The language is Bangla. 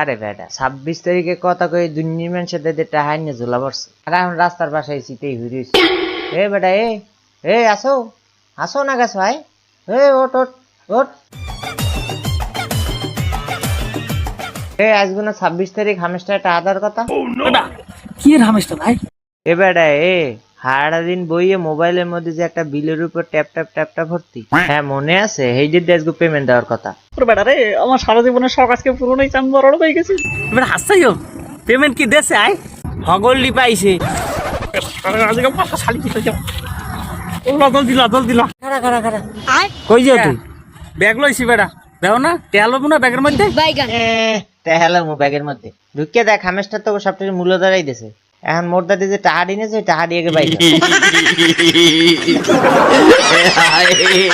আরে বেটা 26 তারিখে কথা কই দুনিয়ার মানুষের সাথে টাহাই নিয়ে ঝোলা পড়ছে আর এখন রাস্তার পাশে এসিতেই ঘুরিস এ বেটা এ আসো না গেছো ভাই ওট ওট ওট আজকে না 26 তারিখ হামেশটা একটা আদার কথা কি এর হামেশটা ভাই? এ বেটা সারা দিন বইয়ে মোবাইলের মধ্যে যে একটা বিলের উপর ট্যাপ ট্যাপ ট্যাপ ট্যাপ ভর্তি হ্যাঁ মনে আছে এই যে আজকে পেমেন্ট দেওয়ার কথা বেটা রে আমার সারা জীবনের শখ আজকে পুরোটাই চান বড় হয়ে গেছে। এবার হাসছাইও পেমেন্ট কি দেশে আয় হগল্লি পাইছে আজকে পাঁচটা শালি দিতে যাও। ওরা দল দিলা খারা কই যাও তুই ব্যাগ লইছি বেটা দেও না তেল হবো না ব্যাগের মধ্যে তেহালা মো ব্যাগের মধ্যে ঢুকিয়ে দেখ হামেশটা তো সবটা মূল্য দাঁড়াই দিছে এখন মোর দাদি যে টাহা দিনেছে টাহা দিয়ে বাইরে